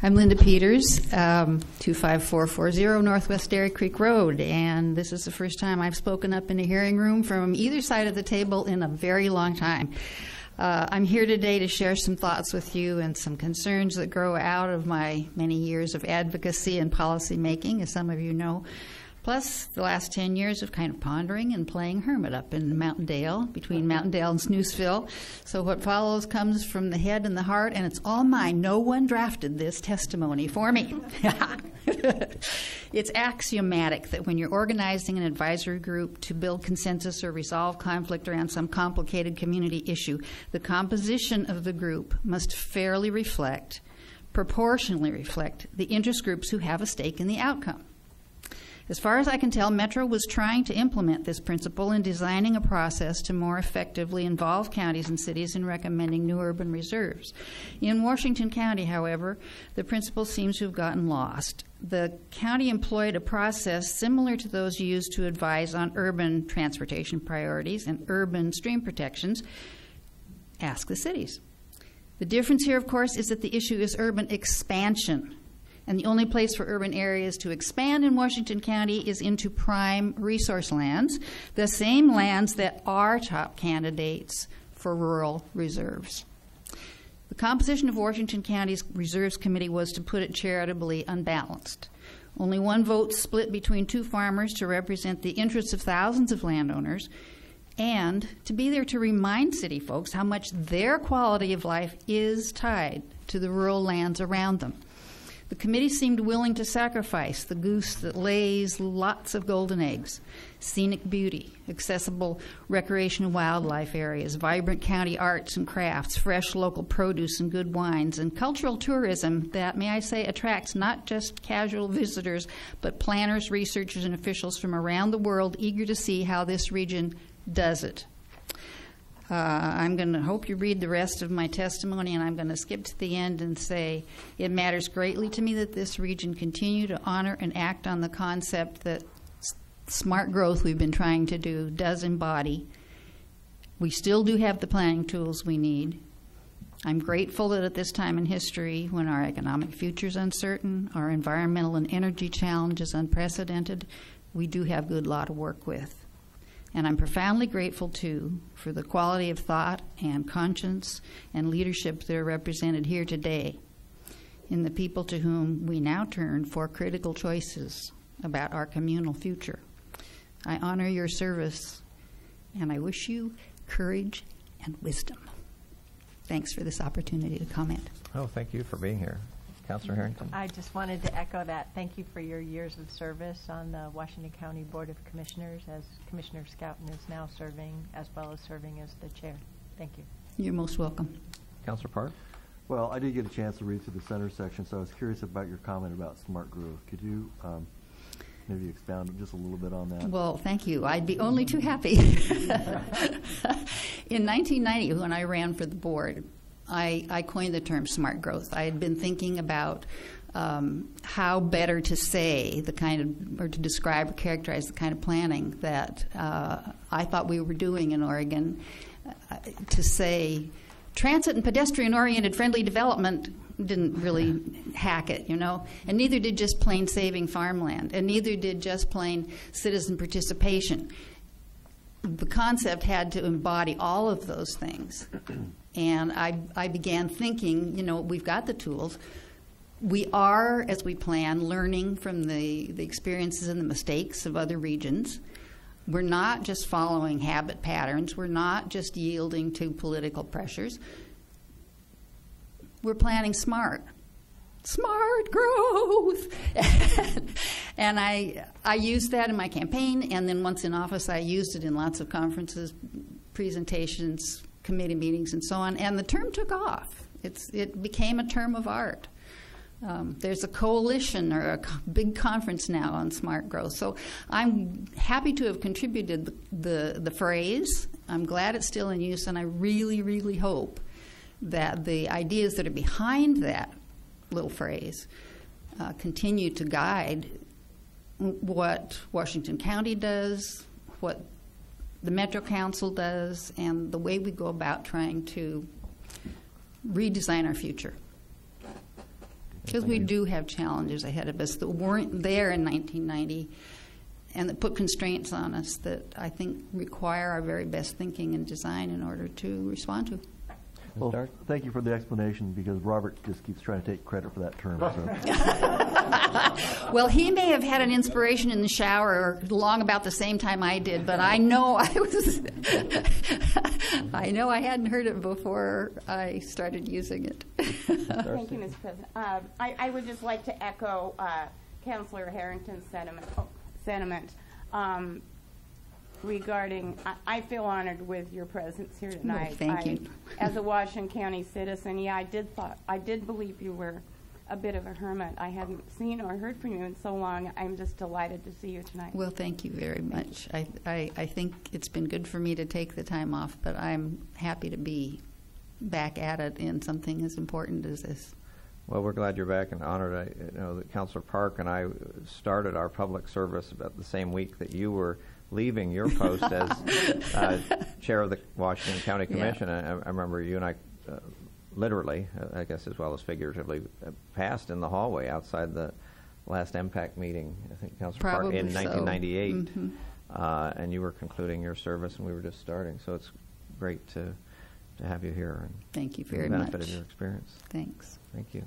I'm Linda Peters, 25440 Northwest Dairy Creek Road, and this is the first time I've spoken up in a hearing room from either side of the table in a very long time. I'm here today to share some thoughts with you and some concerns that grow out of my many years of advocacy and policy making, as some of you know, plus the last 10 years of kind of pondering and playing hermit up in Mountaindale, between Mountaindale and Snooseville. So what follows comes from the head and the heart, and it's all mine. No one drafted this testimony for me. It's axiomatic that when you're organizing an advisory group to build consensus or resolve conflict around some complicated community issue, the composition of the group must fairly reflect, proportionally reflect, the interest groups who have a stake in the outcome. As far as I can tell, Metro was trying to implement this principle in designing a process to more effectively involve counties and cities in recommending new urban reserves. In Washington County, however, the principle seems to have gotten lost. The county employed a process similar to those used to advise on urban transportation priorities and urban stream protections. Ask the cities. The difference here, of course, is that the issue is urban expansion. And the only place for urban areas to expand in Washington County is into prime resource lands, the same lands that are top candidates for rural reserves. The composition of Washington County's Reserves Committee was, to put it charitably, unbalanced. Only one vote split between two farmers to represent the interests of thousands of landowners and to be there to remind city folks how much their quality of life is tied to the rural lands around them. The committee seemed willing to sacrifice the goose that lays lots of golden eggs, scenic beauty, accessible recreation and wildlife areas, vibrant county arts and crafts, fresh local produce and good wines, and cultural tourism that, may I say, attracts not just casual visitors, but planners, researchers, and officials from around the world eager to see how this region does it. I'm going to hope you read the rest of my testimony, and I'm going to skip to the end and say it matters greatly to me that this region continue to honor and act on the concept that smart growth we've been trying to do does embody. We still do have the planning tools we need. I'm grateful that at this time in history, when our economic future is uncertain, our environmental and energy challenge is unprecedented, we do have a good lot to work with. And I'm profoundly grateful, too, for the quality of thought and conscience and leadership that are represented here today in the people to whom we now turn for critical choices about our communal future. I honor your service, and I wish you courage and wisdom. Thanks for this opportunity to comment. Oh, thank you for being here. Councilor Harrington. I just wanted to echo that. Thank you for your years of service on the Washington County Board of Commissioners, as Commissioner Scouten is now serving, as well as serving as the chair. Thank you. You're most welcome. Councilor Park. Well, I did get a chance to read through the center section, so I was curious about your comment about smart growth. Could you maybe expound just a little bit on that? Well, thank you. I'd be only too happy. In 1990, when I ran for the board, I coined the term smart growth. I had been thinking about how better to say the kind of, or to describe or characterize the kind of planning that I thought we were doing in Oregon. To say transit and pedestrian-oriented friendly development didn't really hack it, you know, and neither did just plain saving farmland, and neither did just plain citizen participation. The concept had to embody all of those things. And I began thinking, you know, we've got the tools. We are, as we plan, learning from the experiences and the mistakes of other regions. We're not just following habit patterns. We're not just yielding to political pressures. We're planning smart. Smart growth. And I used that in my campaign, and then once in office I used it in lots of conferences, presentations, committee meetings, and so on, and the term took off. It became a term of art. There's a coalition or a big conference now on smart growth. So I'm happy to have contributed the phrase. I'm glad it's still in use, and I really, really hope that the ideas that are behind that little phrase continue to guide what Washington County does, what the Metro Council does, and the way we go about trying to redesign our future. Because we do have challenges ahead of us that weren't there in 1990 and that put constraints on us that I think require our very best thinking and design in order to respond to. Well, Dart? thank you for the explanation, because Robert just keeps trying to take credit for that term. So. Well, he may have had an inspiration in the shower long about the same time I did, but I know I was I know I hadn't heard it before I started using it. Thank you, Mr. President. I would just like to echo Councilor Harrington's sentiment regarding, I feel honored with your presence here tonight. Thank you. As a Washington County citizen, yeah, I did believe you were a bit of a hermit. I hadn't seen or heard from you in so long. I'm just delighted to see you tonight. Well, thank you very much. I think it's been good for me to take the time off, but I'm happy to be back at it in something as important as this. Well, we're glad you're back and honored. I know that Councilor Park and I started our public service about the same week that you were leaving your post as chair of the Washington County Commission. Yeah. I remember you and I literally, I guess as well as figuratively, passed in the hallway outside the last MPAC meeting, I think, Councilor Park, Probably in so. 1998. Mhm. And you were concluding your service and we were just starting. So it's great to have you here and Thank you very the benefit much. of your experience. Thanks. Thank you.